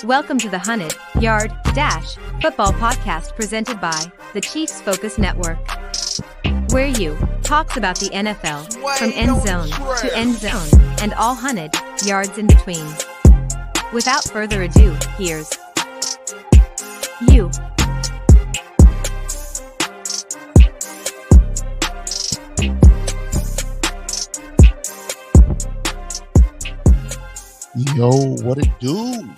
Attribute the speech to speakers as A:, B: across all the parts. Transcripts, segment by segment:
A: Welcome to the 100-Yard Dash Football Podcast presented by the Chiefs Focus Network, where you talks about the NFL from end zone to end zone and all 100 yards in between. Without further ado, here's you.
B: Yo, what it do?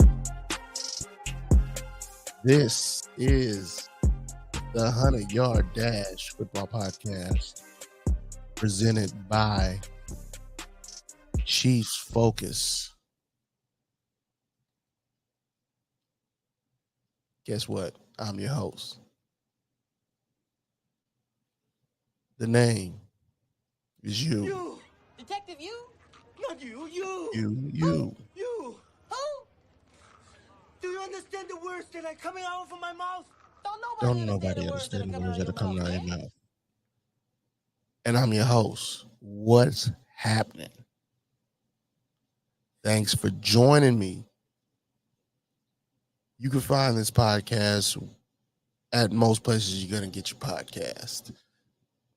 B: This is the 100-Yard Dash Football Podcast presented by Chiefs Focus. Guess what? I'm your host. The name is you.
C: You! Detective, you? Not you, you!
B: You.
C: You! Who? Do you understand the words that are coming out from my mouth?
B: Don't nobody understand the words that are coming out of your mouth. And I'm your host. What's happening? Thanks for joining me. You can find this podcast at most places you're going to get your podcast.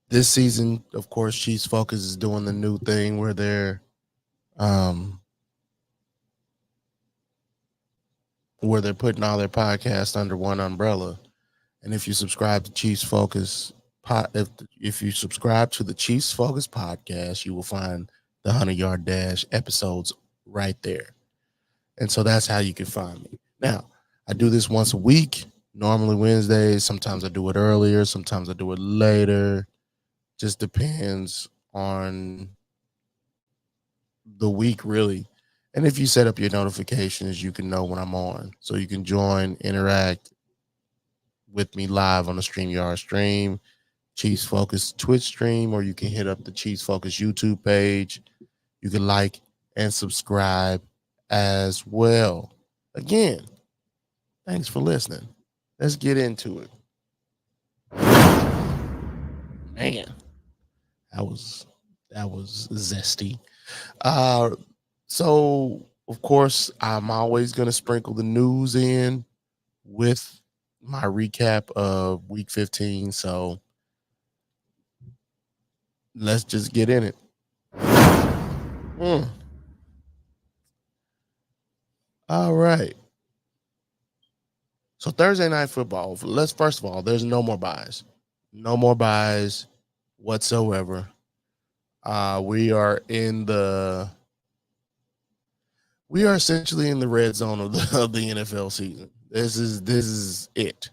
B: This season, of course, Chiefs Focus is doing the new thing where they're putting all their podcasts under one umbrella. And if you subscribe to Chiefs Focus, if you subscribe to the Chiefs Focus podcast, you will find the 100-Yard Dash episodes right there. And so that's how you can find me. Now, I do this once a week, normally Wednesdays. Sometimes I do it earlier. Sometimes I do it later. Just depends on the week, really. And if you set up your notifications, you can know when I'm on. So you can join, interact with me live on the StreamYard stream, Chiefs Focus Twitch stream, or you can hit up the Chiefs Focus YouTube page. You can like and subscribe as well. Again, thanks for listening. Let's get into it. Man, that was zesty. So, of course, I'm always going to sprinkle the news in with my recap of Week 15. So, let's just get in it. All right. So, Thursday Night Football. First of all, there's no more buys. No more buys whatsoever. We are essentially in the red zone of the NFL season. This is it.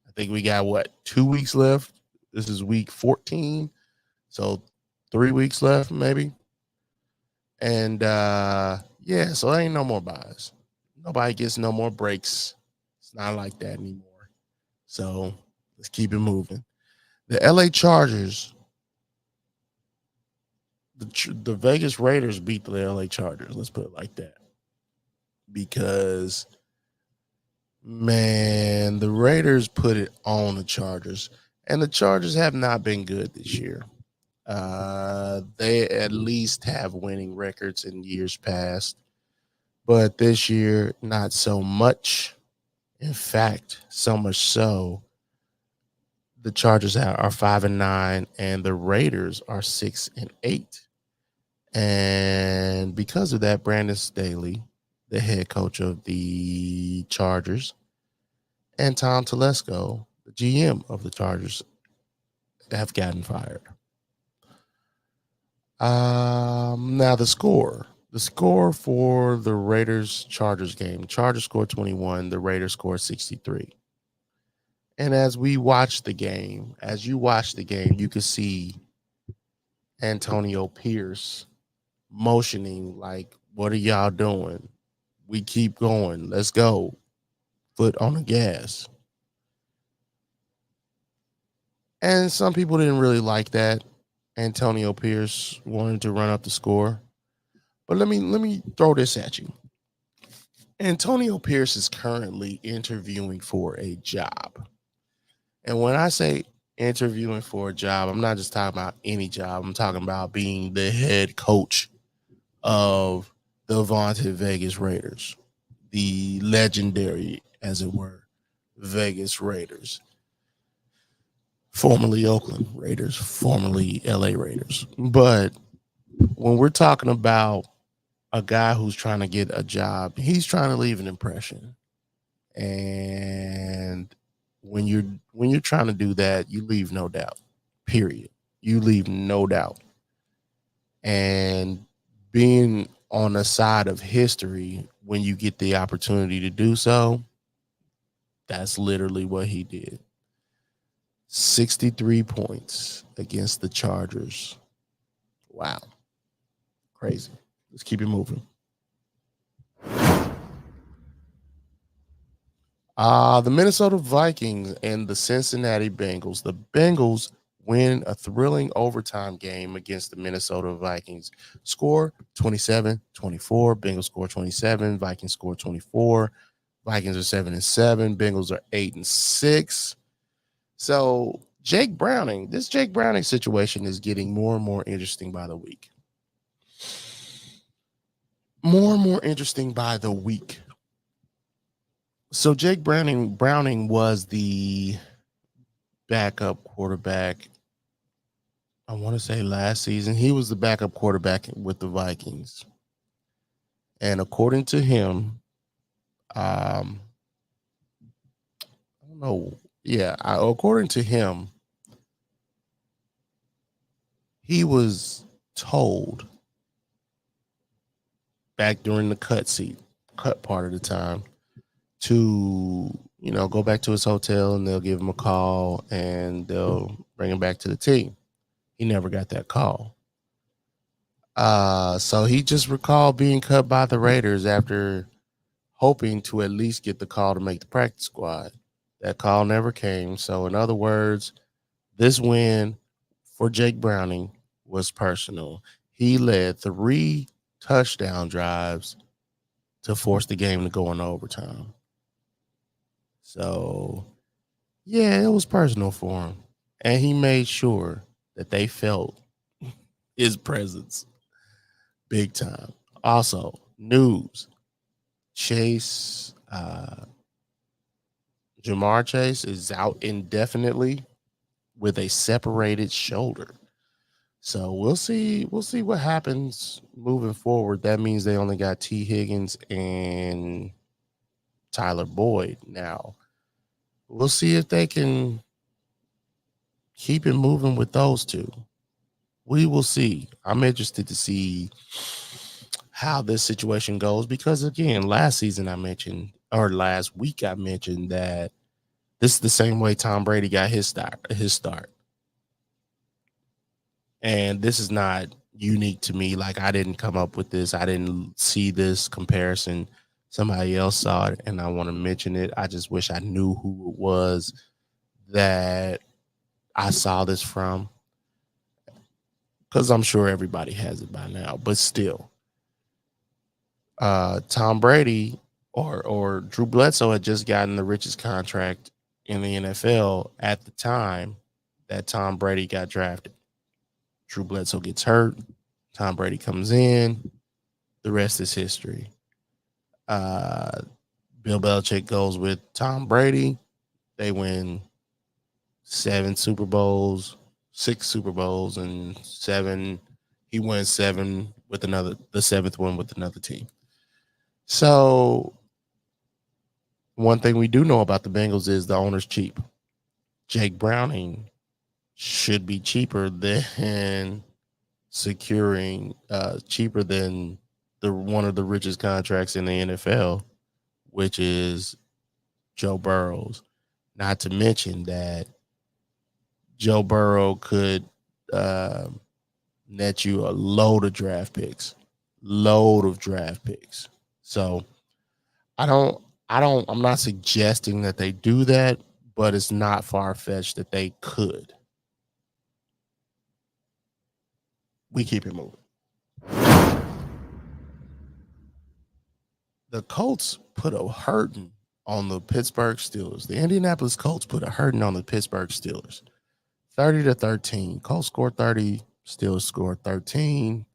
B: I think we got 2 weeks left. This is week 14. So 3 weeks left, maybe. And so there ain't no more buys. Nobody gets no more breaks. It's not like that anymore. So let's keep it moving. The LA Chargers, the Vegas Raiders beat the LA Chargers. Let's put it like that. Because, man, the Raiders put it on the Chargers. And the Chargers have not been good this year. They at least have winning records in years past. But this year, not so much. In fact, so much so, the Chargers are 5-9, and the Raiders are 6-8. And because of that, Brandon Staley, the head coach of the Chargers, and Tom Telesco, the GM of the Chargers, have gotten fired. Now the score for the Raiders-Chargers game. Chargers scored 21. The Raiders scored 63. And as you watch the game, you can see Antonio Pierce motioning like, what are y'all doing? We keep going. Let's go. Foot on the gas. And some people didn't really like that. Antonio Pierce wanted to run up the score. But let me throw this at you. Antonio Pierce is currently interviewing for a job. And when I say interviewing for a job, I'm not just talking about any job. I'm talking about being the head coach of the vaunted Vegas Raiders. the legendary, as it were, Vegas Raiders, formerly Oakland Raiders, formerly LA Raiders. But when we're talking about a guy who's trying to get a job, he's trying to leave an impression. And when you're trying to do that, you leave no doubt. Period. You leave no doubt. And being on the side of history when you get the opportunity to do so, that's literally what he did. 63 points against the Chargers. Wow. Crazy. Let's keep it moving. The Minnesota Vikings and the Cincinnati Bengals. The Bengals win a thrilling overtime game against the Minnesota Vikings. Score 27-24. Bengals score 27. Vikings score 24. Vikings are 7-7. Bengals are 8-6. So Jake Browning, this Jake Browning situation is getting more and more interesting by the week. More and more interesting by the week. So Jake Browning was the backup quarterback. I want to say last season. He was the backup quarterback with the Vikings. And according to him, I don't know. Yeah, according to him, he was told back during the cut part of the time to, go back to his hotel and they'll give him a call and they'll bring him back to the team. He never got that call. So he just recalled being cut by the Raiders after hoping to at least get the call to make the practice squad. That call never came. So in other words, this win for Jake Browning was personal. He led 3 touchdown drives to force the game to go into overtime. So, yeah, it was personal for him. And he made sure that they felt his presence big time. Also, news. Ja'Marr Chase is out indefinitely with a separated shoulder. So we'll see what happens moving forward. That means they only got T. Higgins and Tyler Boyd now. We'll see if they can keep it moving with those two. We will see. I'm interested to see how this situation goes because, again, last week I mentioned that this is the same way Tom Brady got his start. And this is not unique to me. Like, I didn't come up with this. I didn't see this comparison. Somebody else saw it, and I want to mention it. I just wish I knew who it was that I saw this from, because I'm sure everybody has it by now. But still, Tom Brady or Drew Bledsoe had just gotten the richest contract in the NFL at the time that Tom Brady got drafted. Drew Bledsoe gets hurt. Tom Brady comes in. The rest is history. Bill Belichick goes with Tom Brady. They win 6 Super Bowls, and 7. He wins 7 with the 7th one with another team. So one thing we do know about the Bengals is the owner's cheap. Jake Browning should be cheaper than cheaper than one of the richest contracts in the NFL, which is Joe Burrow's. Not to mention that Joe Burrow could net you a load of draft picks. So I'm not suggesting that they do that, but it's not far-fetched that they could. We keep it moving. The Colts put a hurting on the Pittsburgh Steelers. The Indianapolis Colts put a hurting on the Pittsburgh Steelers. 30-13. Colts scored 30. Steelers scored 13.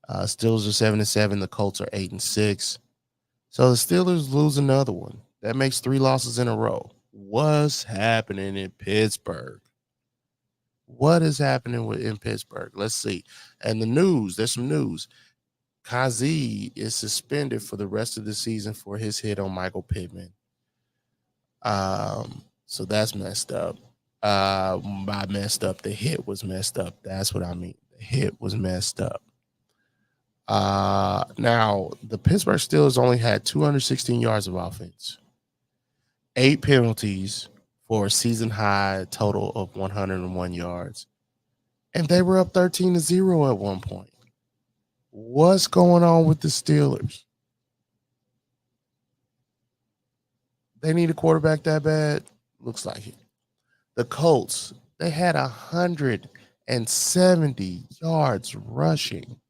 B: Steelers are 7-7. The Colts are 8-6. So the Steelers lose another one. That makes 3 losses in a row. What's happening in Pittsburgh? What is happening in Pittsburgh? Let's see. And the news, there's some news. Kazi is suspended for the rest of the season for his hit on Michael Pittman. So that's messed up. By messed up, the hit was messed up. That's what I mean. The hit was messed up. Now the Pittsburgh Steelers only had 216 yards of offense, 8 penalties for a season high total of 101 yards, and they were up 13-0 at one point. What's going on with the Steelers? They need a quarterback that bad? Looks like it. The Colts, they had 170 yards rushing,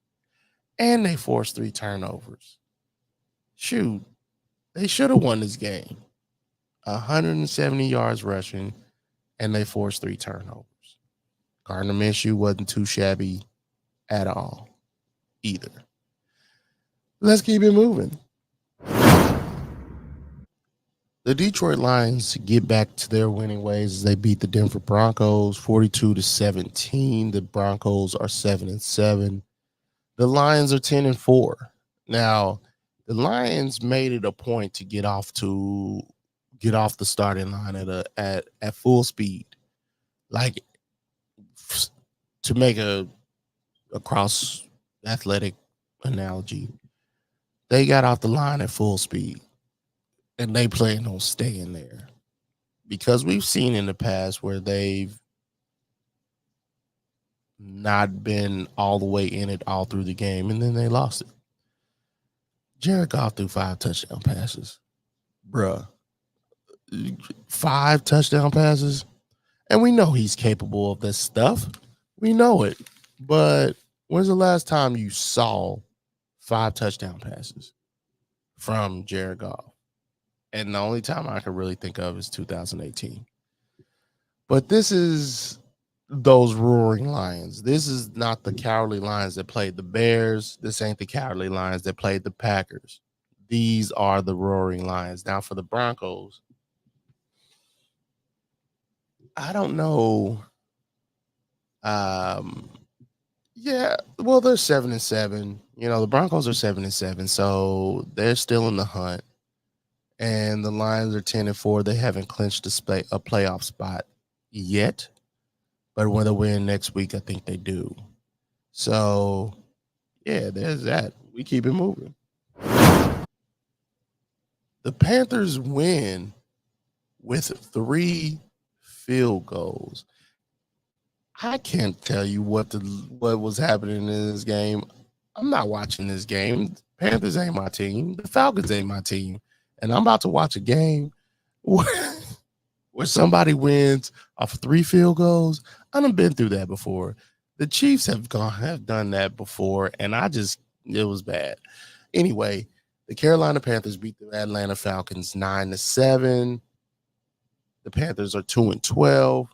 B: and they forced 3 turnovers. Shoot, they should have won this game. 170 yards rushing, and they forced 3 turnovers. Gardner Minshew wasn't too shabby at all either. Let's keep it moving. The Detroit Lions get back to their winning ways as they beat the Denver Broncos 42-17. The Broncos are 7-7. The Lions are 10-4. Now, the Lions made it a point to get off the starting line at full speed, like to make a cross athletic analogy. They got off the line at full speed, and they plan on staying there because we've seen in the past where they've not been all the way in it all through the game, and then they lost it. Jared Goff threw 5 touchdown passes. Bruh. 5 touchdown passes, and we know he's capable of this stuff. We know it, but when's the last time you saw 5 touchdown passes from Jared Goff? And the only time I can really think of is 2018. But this is those roaring lions. This is not the cowardly lions that played the Bears. This ain't the cowardly lions that played the Packers. These are the roaring lions. Now for the Broncos, I don't know. Yeah, well, they're 7-7. The Broncos are 7-7, so they're still in the hunt. And the Lions are 10-4. They haven't clinched a playoff spot yet, but when they win next week, I think they do. So, yeah, there's that. We keep it moving. The Panthers win with 3 field goals. I can't tell you what was happening in this game. I'm not watching this game. Panthers ain't my team. The Falcons ain't my team. And I'm about to watch a game where somebody wins off 3 field goals. I done been through that before. The Chiefs have done that before, and it was bad. Anyway, the Carolina Panthers beat the Atlanta Falcons 9-7. The Panthers are 2-12.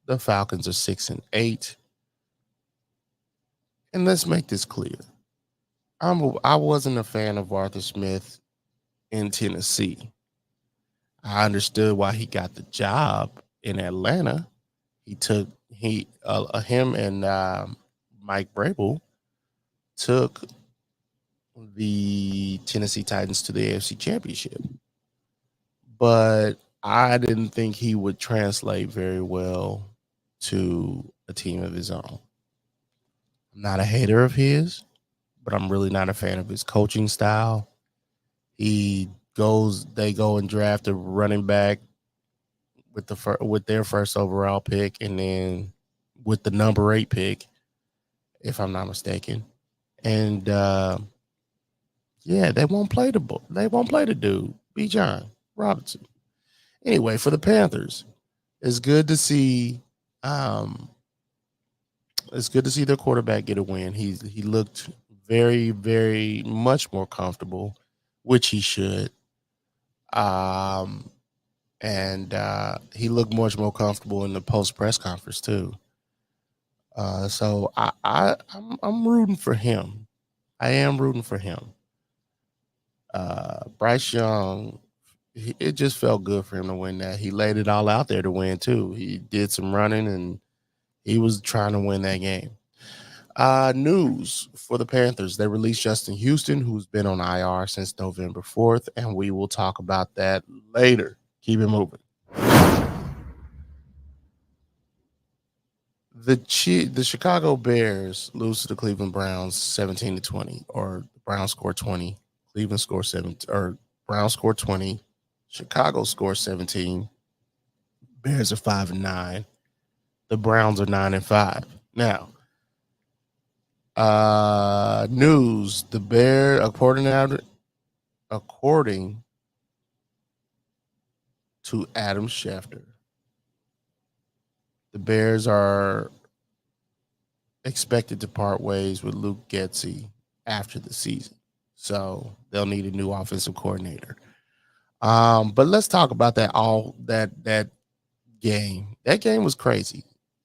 B: The Falcons are 6-8. And let's make this clear. I wasn't a fan of Arthur Smith in Tennessee. I understood why he got the job in Atlanta. Him and Mike Vrabel took the Tennessee Titans to the AFC Championship. But I didn't think he would translate very well to a team of his own. I'm not a hater of his, but I'm really not a fan of his coaching style. They go and draft a running back with their first overall pick, and then with the number 8 pick, if I'm not mistaken. And they won't play the dude, Bijan Robinson. Anyway, for the Panthers, it's good to see their quarterback get a win. He looked very, very much more comfortable, which he should. And he looked much more comfortable in the post press conference too. So I'm rooting for him. I am rooting for him. Bryce Young, it just felt good for him to win that. He laid it all out there to win too. He did some running and he was trying to win that game. News for the Panthers. They released Justin Houston, who's been on IR since November 4th, and we will talk about that later. Keep it moving. The Chicago Bears lose to the Cleveland Browns 17-20, or the Browns score 20. Cleveland score 7, or Browns score 20. Chicago score 17. Bears are 5-9. The Browns are 9-5. Now, news: the Bears, according to Adam Schefter, the Bears are expected to part ways with Luke Getsy after the season, so they'll need a new offensive coordinator. But let's talk about that game. That game was crazy,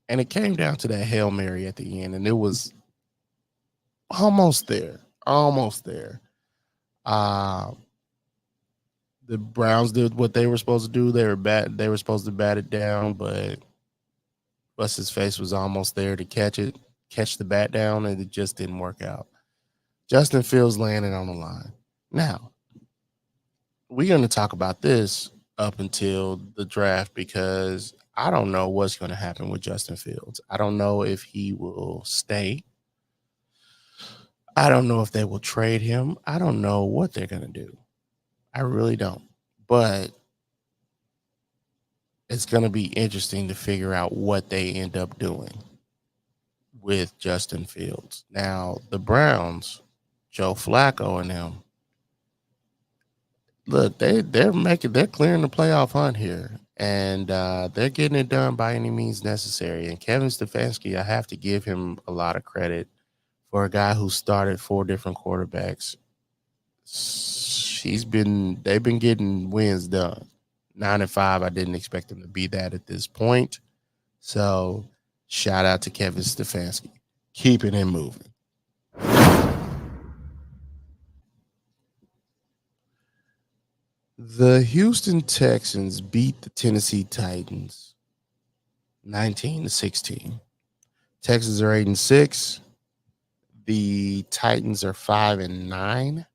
B: and it came down to that Hail Mary at the end, and it was almost there. The Browns did what they were supposed to do. They were supposed to bat it down, but what's his face was almost there to catch the bat down, and it just didn't work out. Justin Fields landed on the line. Now, we're going to talk about this up until the draft because I don't know what's going to happen with Justin Fields. I don't know if he will stay. I don't know if they will trade him. I don't know what they're going to do. I really don't. But it's going to be interesting to figure out what they end up doing with Justin Fields. Now, the Browns, Joe Flacco and them, look, they're clearing the playoff hunt here, and they're getting it done by any means necessary. And Kevin Stefanski, I have to give him a lot of credit for a guy who started 4 different quarterbacks. They've been getting wins done. 9-5. I didn't expect them to be that at this point. So shout out to Kevin Stefanski. Keeping it moving. The Houston Texans beat the Tennessee Titans 19-16. Texans are 8-6. The Titans are 5-9.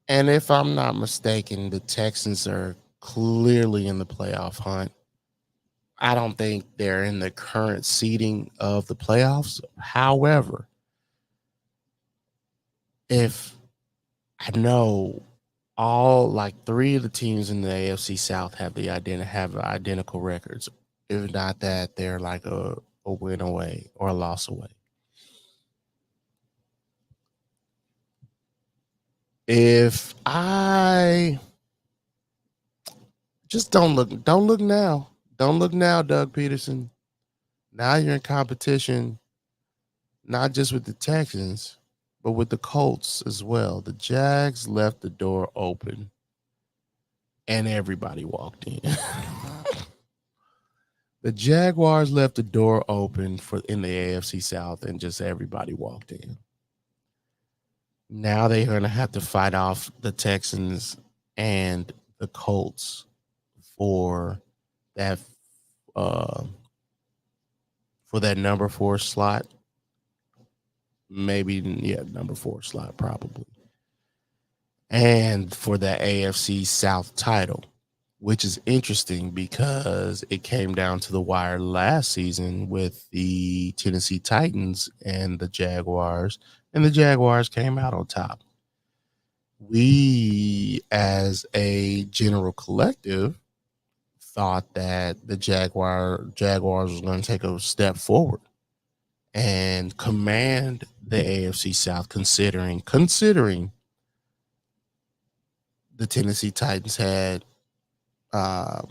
B: And if I'm not mistaken, the Texans are clearly in the playoff hunt. I don't think they're in the current seeding of the playoffs. However, if I know all 3 of the teams in the AFC South have identical records, if not that, they're like a win away or a loss away. If I just don't look now, Doug Peterson. Now you're in competition, not just with the Texans, but with the Colts as well. The Jags left the door open, and everybody walked in. The Jaguars left the door open in the AFC South, and just everybody walked in. Now they're going to have to fight off the Texans and the Colts for that number 4 slot. Maybe, number 4 slot probably. And for the AFC South title, which is interesting because it came down to the wire last season with the Tennessee Titans and the Jaguars. And the Jaguars came out on top. We, as a general collective, thought that the Jaguars was going to take a step forward and command the AFC South, considering the Tennessee Titans had Ryan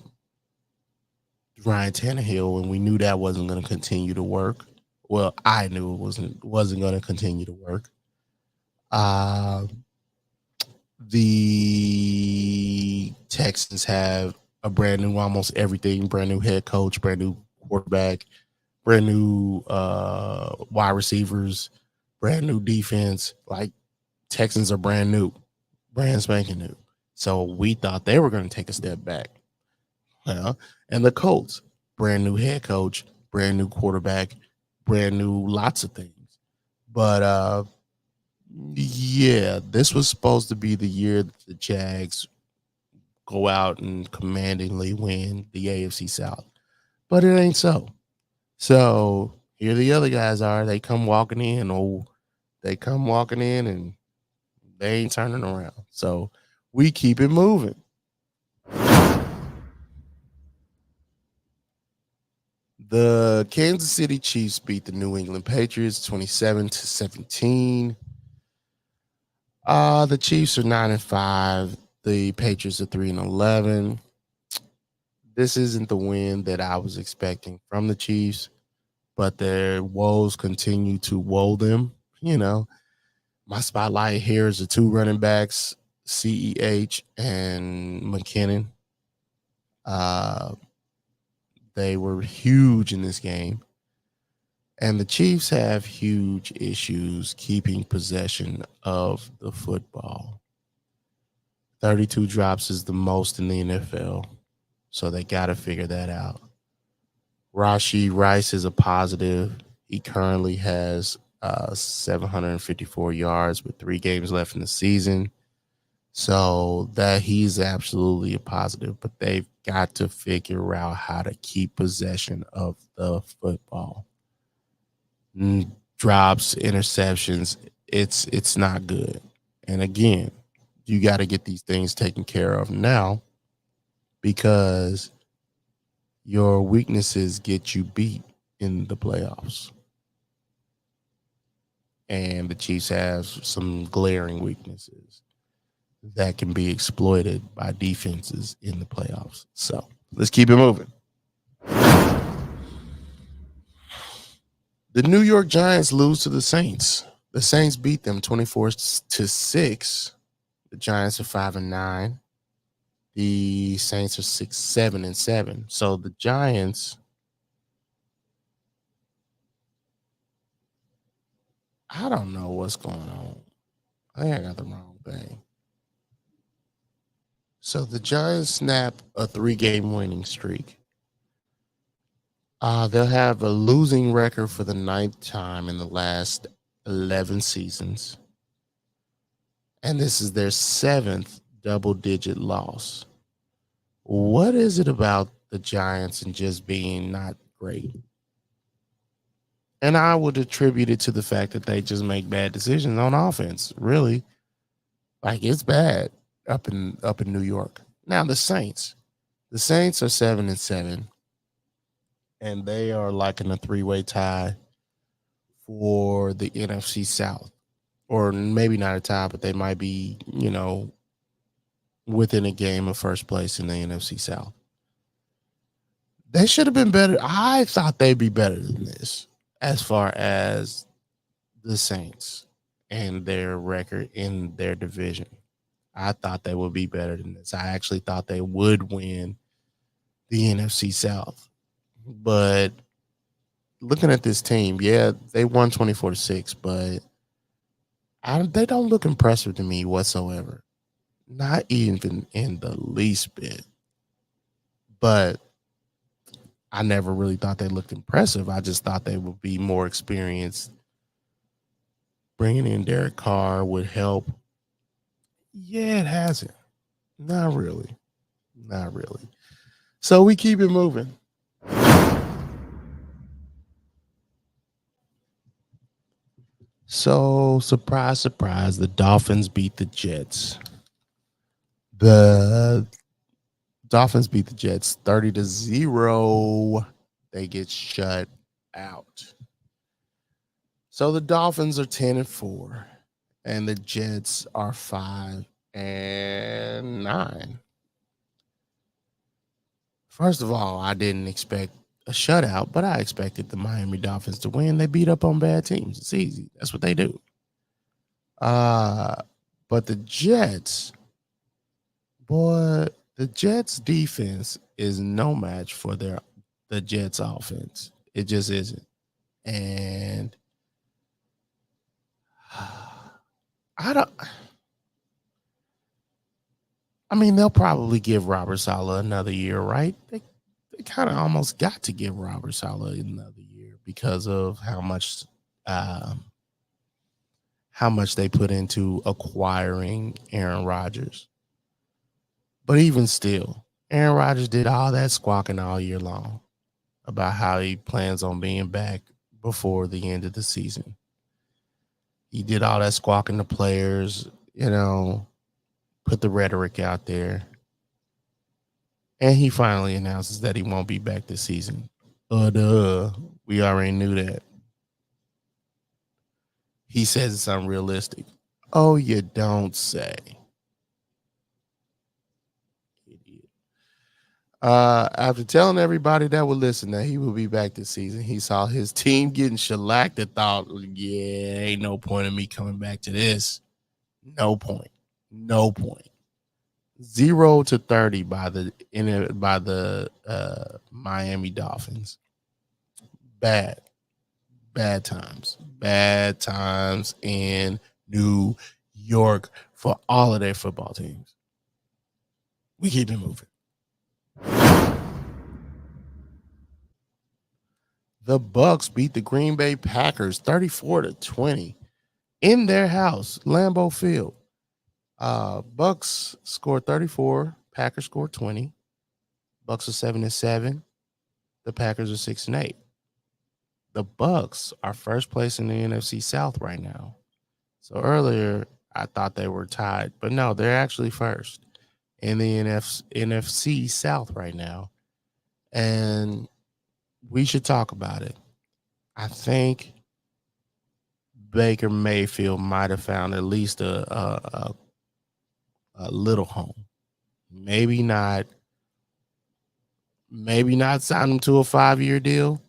B: Tannehill, and we knew that wasn't going to continue to work. Well, I knew it wasn't going to continue to work. The Texans have a brand new, almost everything, brand new head coach, brand new quarterback, brand new wide receivers, brand new defense. Texans are brand new, brand spanking new. So we thought they were going to take a step back. Well, and the Colts, brand new head coach, brand new quarterback, brand new lots of things. But yeah, this was supposed to be the year that the Jags go out and commandingly win the AFC South. But it ain't so. So here the other guys are. They come walking in. And they ain't turning around. So we keep it moving. The Kansas City Chiefs beat the New England Patriots 27-17. The Chiefs are 9-5. The Patriots are 3-11. This isn't the win that I was expecting from the Chiefs, but their woes continue to woe them. You know, my spotlight here is the two running backs, CEH and McKinnon. They were huge in this game. And the Chiefs have huge issues keeping possession of the football. 32 drops is the most in the NFL, so they got to figure that out. Rashee Rice is a positive. He currently has 754 yards with 3 games left in the season. So that he's absolutely a positive, but they've got to figure out how to keep possession of the football. Drops, interceptions, it's not good. And again, you got to get these things taken care of now, because your weaknesses get you beat in the playoffs. And the Chiefs have some glaring weaknesses that can be exploited by defenses in the playoffs. So let's keep it moving. The New York Giants lose to the Saints. The Saints beat them 24-6. The Giants are 5-9. The Saints are 6-7-7. So the Giants, I don't know what's going on. I think I got the wrong thing. So the Giants snap a 3-game winning streak. They'll have a losing record for the 9th time in the last 11 seasons. And this is their 7th double-digit loss. What is it about the Giants and just being not great? And I would attribute it to the fact that they just make bad decisions on offense. Really, like, it's bad up in New York. Now the Saints are 7-7, and they are like in a 3-way tie for the NFC South, or maybe not a tie, but they might be, within a game of first place in the NFC South. They should have been better. I thought they'd be better than this as far as the Saints and their record in their division. I thought they would be better than this. I actually thought they would win the NFC South. But looking at this team, yeah, they won 24-6, but they don't look impressive to me whatsoever. Not even in the least bit. But I never really thought they looked impressive. I just thought they would be more experienced. Bringing in Derek Carr would help. Yeah, it hasn't. Not really. So we keep it moving. So, surprise, surprise, the Dolphins beat the Jets. The Dolphins beat the Jets 30-0. They get shut out. So the Dolphins are 10-4, and the Jets are 5-9. First of all, I didn't expect a shutout, but I expected the Miami Dolphins to win. They beat up on bad teams. It's easy. That's what they do. But the Jets, boy, the Jets defense is no match for the Jets offense. It just isn't. And I mean, they'll probably give Robert Saleh another year, right? They kind of almost got to give Robert Saleh another year because of how much they put into acquiring Aaron Rodgers. But even still, Aaron Rodgers did all that squawking all year long about how he plans on being back before the end of the season. He did all that squawking to players, put the rhetoric out there. And he finally announces that he won't be back this season. We already knew that. He says it's unrealistic. Oh, you don't say. Idiot. After telling everybody that would listen that he will be back this season, he saw his team getting shellacked and thought, yeah, ain't no point in me coming back to this. No point. 0-30 by the Miami Dolphins. Bad times in New York for all of their football teams. We keep it moving. The Bucs beat the Green Bay Packers 34-20 in their house, Lambeau Field. Bucs scored 34, Packers scored 20. Bucs are 7-7. The Packers are 6-8. The Bucs are first place in the NFC South right now. So earlier I thought they were tied, but no, they're actually first in the NFC South right now. And we should talk about it. I think Baker Mayfield might have found at least a little home. Maybe not sign him to a 5-year deal,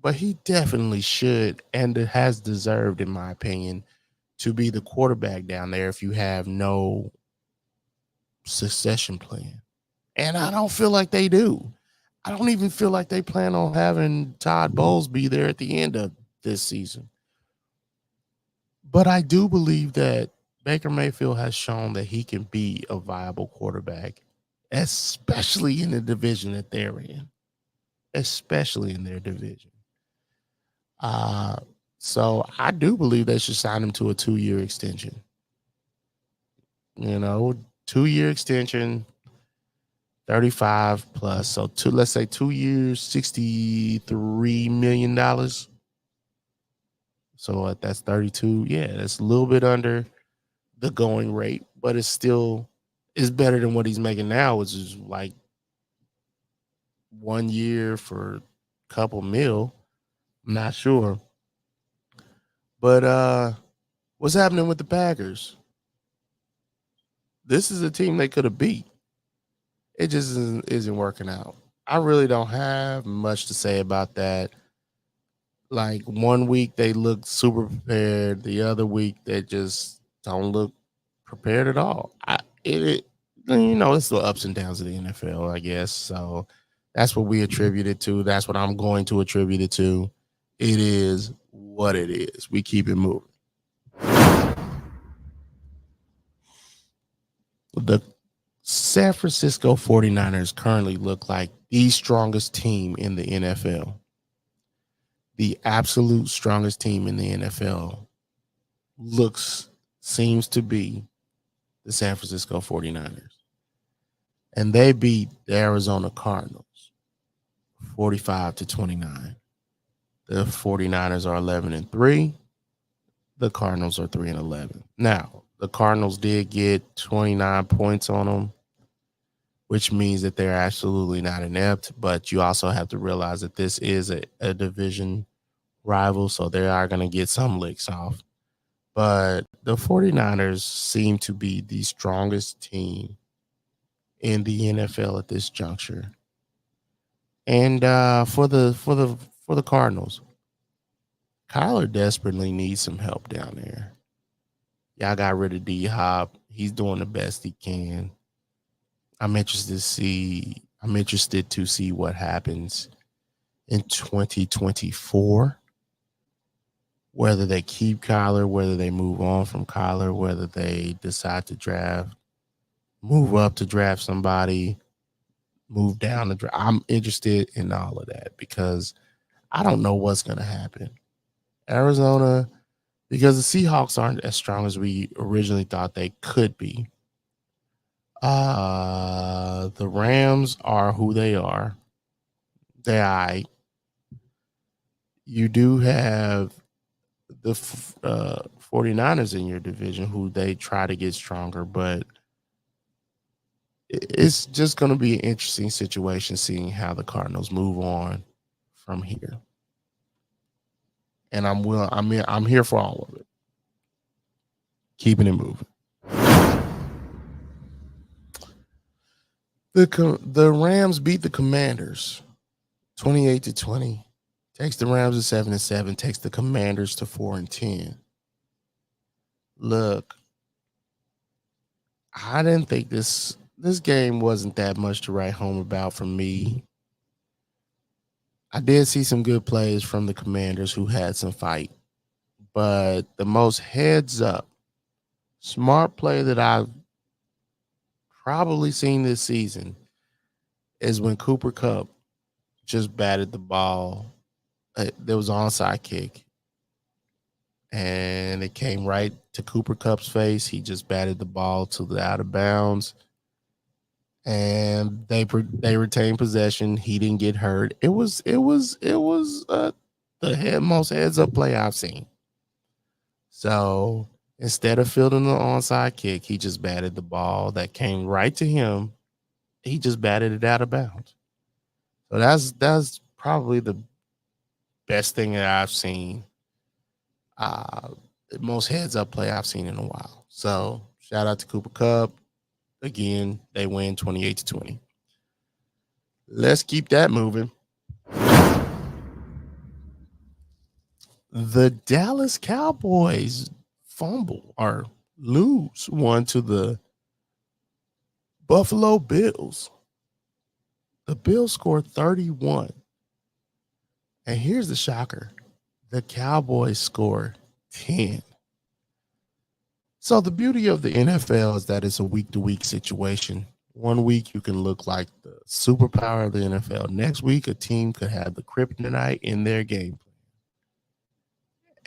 B: but he definitely should and has deserved, in my opinion, to be the quarterback down there if you have no succession plan. And I don't feel like they do. I don't even feel like they plan on having Todd Bowles be there at the end of this season. But I do believe that Baker Mayfield has shown that he can be a viable quarterback, especially in the division that they're in. Especially in their division. So I do believe they should sign him to a 2-year extension. 2-year extension, 35 plus. So let's say 2 years, $63 million. So that's 32. Yeah, that's a little bit under the going rate, but it's better than what he's making now, which is like 1 year for a couple mil. I'm not sure. But what's happening with the Packers? This is a team they could have beat. It just isn't working out. I really don't have much to say about that. Like 1 week they look super prepared. The other week they just don't look prepared at all. It's the ups and downs of the NFL, I guess. So that's what we attribute it to. That's what I'm going to attribute it to. It is what it is. We keep it moving. The San Francisco 49ers currently look like the strongest team in the NFL. The absolute strongest team in the NFL seems to be the San Francisco 49ers. And they beat the Arizona Cardinals 45-29. The 49ers are 11-3. The Cardinals are 3-11. Now, the Cardinals did get 29 points on them, which means that they're absolutely not inept. But you also have to realize that this is a division rival, so they are going to get some licks off. But the 49ers seem to be the strongest team in the NFL at this juncture. And for the Cardinals, Kyler desperately needs some help down there. Y'all got rid of D-Hop. He's doing the best he can. I'm interested to see what happens in 2024. Whether they keep Kyler, whether they move on from Kyler, whether they decide to draft move up to draft somebody, move down to draft. I'm interested in all of that because I don't know what's going to happen. Arizona, because the Seahawks aren't as strong as we originally thought they could be. The Rams are who they are. You do have the 49ers in your division who they try to get stronger, but it's just going to be an interesting situation seeing how the Cardinals move on from here. And I'm here for all of it. Keeping it moving. The Rams beat the Commanders 28-20. Takes the Rams to 7-7. Takes the Commanders to 4-10. Look, I didn't think this game wasn't that much to write home about for me. I did see some good plays from the Commanders who had some fight, but the most heads up, smart play that I've probably seen this season is when Cooper Kupp just batted the ball. There was an onside kick, and it came right to Cooper Kupp's face. He just batted the ball to the out of bounds, and they retained possession. He didn't get hurt. It was the most heads up play I've seen. So instead of fielding the onside kick, he just batted the ball that came right to him. He just batted it out of bounds. So that's probably the best thing that I've seen. The most heads up play I've seen in a while. So shout out to Cooper Kupp. Again, they win 28-20. Let's keep that moving. The Dallas Cowboys fumble or lose one to the Buffalo Bills. The Bills scored 31. And here's the shocker. The Cowboys scored 10. So the beauty of the NFL is that it's a week-to-week situation. 1 week you can look like the superpower of the NFL. Next week, a team could have the kryptonite in their game plan.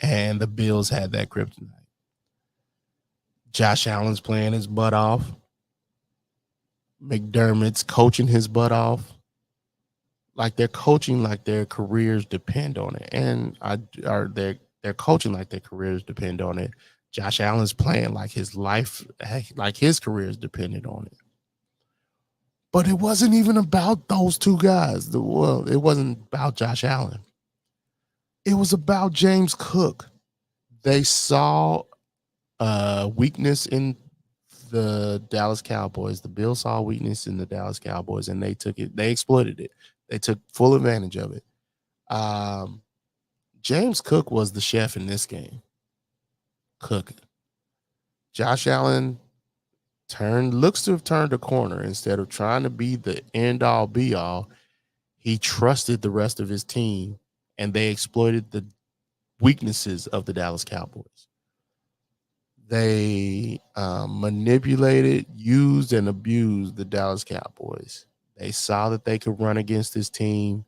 B: And the Bills had that kryptonite. Josh Allen's playing his butt off. McDermott's coaching his butt off. Like they're coaching like their careers depend on it. And they're coaching like their careers depend on it. Josh Allen's playing like his life, like his career is dependent on it. But it wasn't even about those two guys. It wasn't about Josh Allen. It was about James Cook. They saw weakness in the Dallas Cowboys. The Bills saw weakness in the Dallas Cowboys, and they exploited it. They took full advantage of it. James Cook was the chef in this game. Cooking. Josh Allen looks to have turned a corner. Instead of trying to be the end-all, be-all, he trusted the rest of his team, and they exploited the weaknesses of the Dallas Cowboys. They manipulated, used, and abused the Dallas Cowboys. They saw that they could run against this team.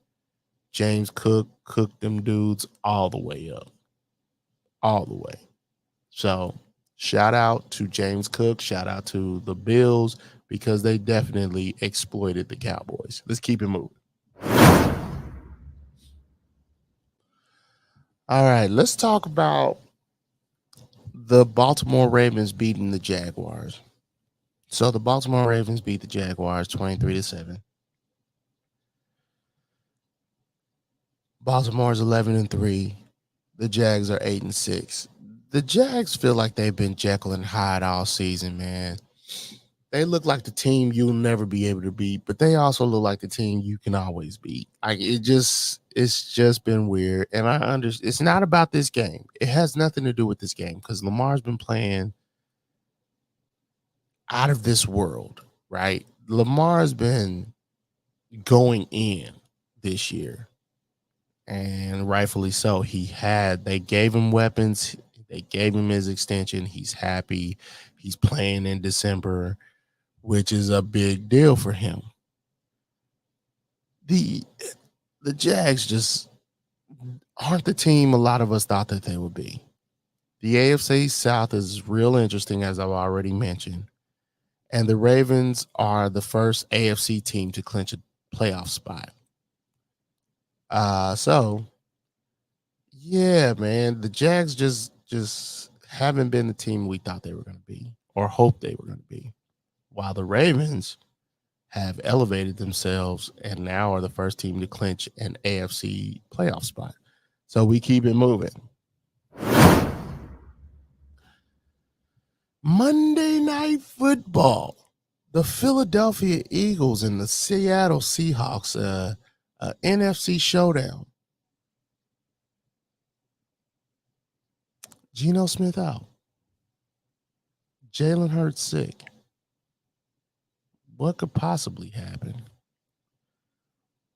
B: James Cook cooked them dudes all the way up. All the way. So shout out to James Cook. Shout out to the Bills because they definitely exploited the Cowboys. Let's keep it moving. All right, let's talk about the Baltimore Ravens beating the Jaguars. So the Baltimore Ravens beat the Jaguars 23-7. Baltimore's 11-3. The Jags are 8-6. The Jags feel like they've been Jekyll and Hyde all season, man. They look like the team you'll never be able to beat, but they also look like the team you can always beat. Like it's just been weird. And I understand it's not about this game. It has nothing to do with this game because Lamar's been playing out of this world, right? Lamar's been going in this year, and rightfully so. They gave him weapons. They gave him his extension. He's happy. He's playing in December. which is a big deal for him. The Jags just aren't the team a lot of us thought that they would be. The AFC South is real interesting, as I've already mentioned. And the Ravens are the first AFC team to clinch a playoff spot. So yeah, man, the Jags just haven't been the team we thought they were going to be or hoped they were going to be. While the Ravens have elevated themselves and now are the first team to clinch an AFC playoff spot. So we keep it moving. Monday Night Football. The Philadelphia Eagles and the Seattle Seahawks, NFC showdown. Geno Smith out. Jalen Hurts sick. What could possibly happen?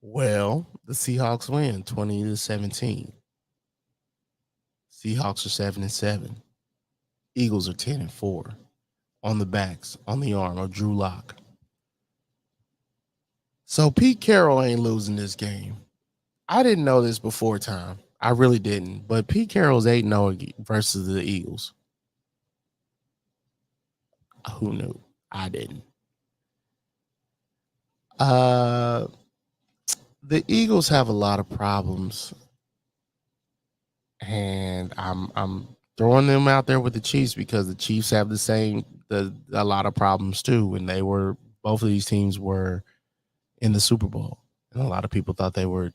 B: Well, the Seahawks win 20-17. Seahawks are 7-7. Eagles are 10-4. On the backs, on the arm of Drew Lock. So Pete Carroll ain't losing this game. I didn't know this before time. I really didn't. But Pete Carroll's 8-0 versus the Eagles. Who knew? I didn't. The Eagles have a lot of problems. And I'm throwing them out there with the Chiefs because the Chiefs have a lot of problems too. And both of these teams were in the Super Bowl. And a lot of people thought they would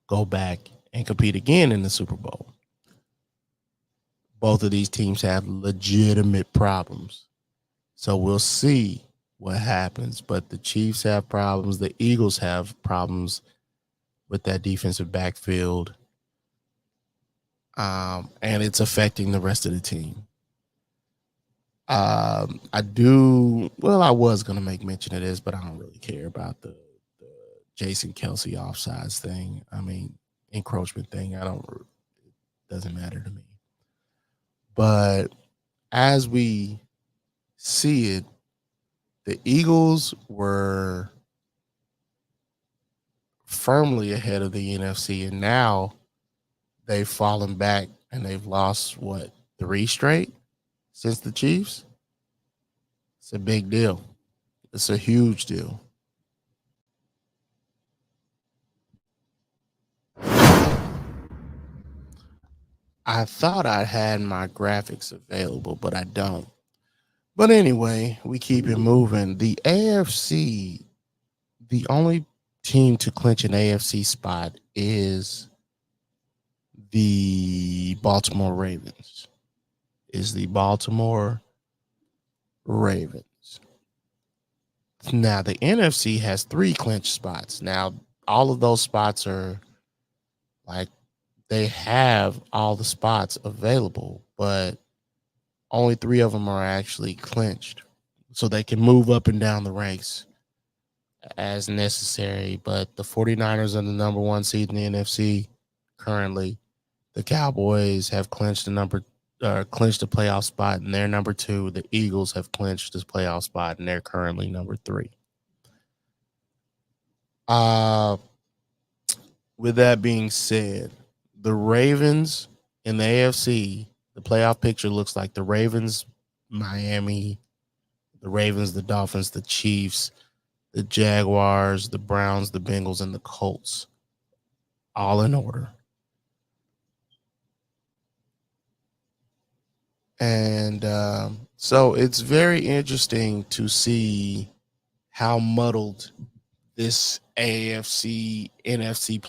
B: go back and compete again in the Super Bowl. Both of these teams have legitimate problems. So we'll see what happens. But the Chiefs have problems. The Eagles have problems with that defensive backfield. And it's affecting the rest of the team. I was going to make mention of this, but I don't really care about the Jason Kelce offsides thing. I mean, encroachment thing. It doesn't matter to me. But as we see it, the Eagles were firmly ahead of the NFC, and now they've fallen back and they've lost 3 straight since the Chiefs. It's a big deal. It's a huge deal. I thought I had my graphics available, but I don't. But anyway, we keep it moving. The AFC, the only team to clinch an AFC spot is the Baltimore Ravens. Now, the NFC has 3 clinch spots. Now, all of those spots are they have all the spots available, but only 3 of them are actually clinched. So they can move up and down the ranks as necessary. But the 49ers are the number 1 seed in the NFC currently. The Cowboys have clinched a playoff spot, and they're number 2. The Eagles have clinched this playoff spot, and they're currently number 3. With that being said, the Ravens in the AFC, the playoff picture looks like the Ravens, Miami, the Ravens, the Dolphins, the Chiefs, the Jaguars, the Browns, the Bengals, and the Colts, all in order. And so it's very interesting to see how muddled this AFC, NFC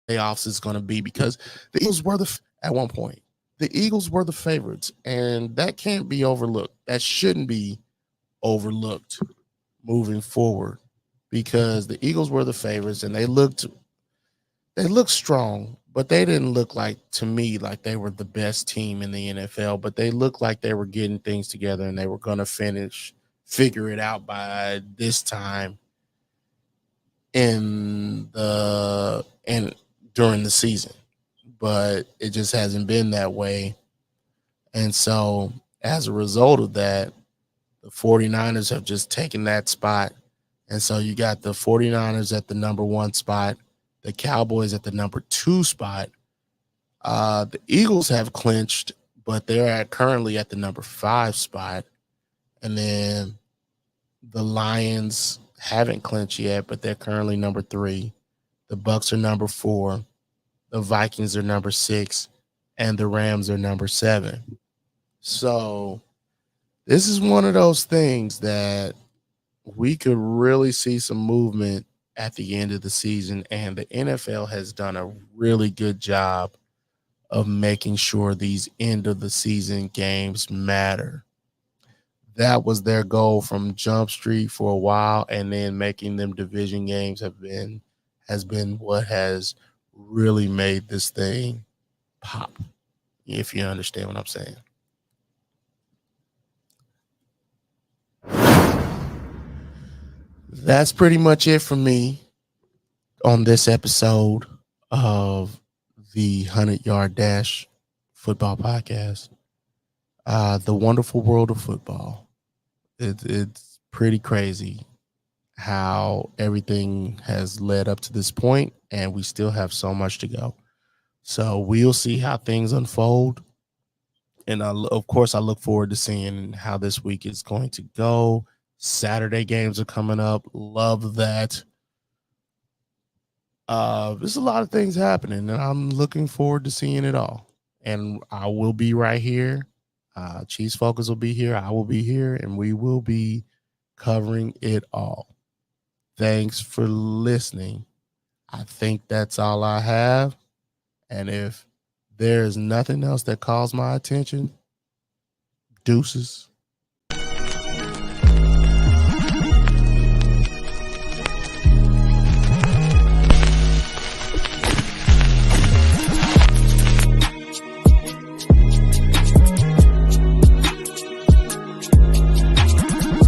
B: playoffs is going to be, because the Eagles were at one point. The Eagles were the favorites, and that can't be overlooked. That shouldn't be overlooked moving forward, because the Eagles were the favorites, and they looked strong, but they didn't look to me like they were the best team in the NFL, but they looked like they were getting things together and they were going to figure it out by this time during the season. But it just hasn't been that way. And so as a result of that, the 49ers have just taken that spot. And so you got the 49ers at the number 1 spot, the Cowboys at the number 2 spot. The Eagles have clinched, but they're currently at the number 5 spot. And then the Lions haven't clinched yet, but they're currently number 3. The Bucs are number 4. The Vikings are number 6. And the Rams are number 7. So this is one of those things that we could really see some movement at the end of the season. And the NFL has done a really good job of making sure these end of the season games matter. That was their goal from Jump Street for a while, and then making them division games has been what has really made this thing pop, if you understand what I'm saying. That's pretty much it for me on this episode of the 100-Yard Dash Football Podcast. The wonderful world of football. It's pretty crazy how everything has led up to this point, and we still have so much to go. So we'll see how things unfold. And of course, I look forward to seeing how this week is going to go. Saturday games are coming up. Love that. There's a lot of things happening, and I'm looking forward to seeing it all. And I will be right here. Chiefs Focus will be here. I will be here, and we will be covering it all. Thanks for listening. I think that's all I have. And if there is nothing else that calls my attention, deuces.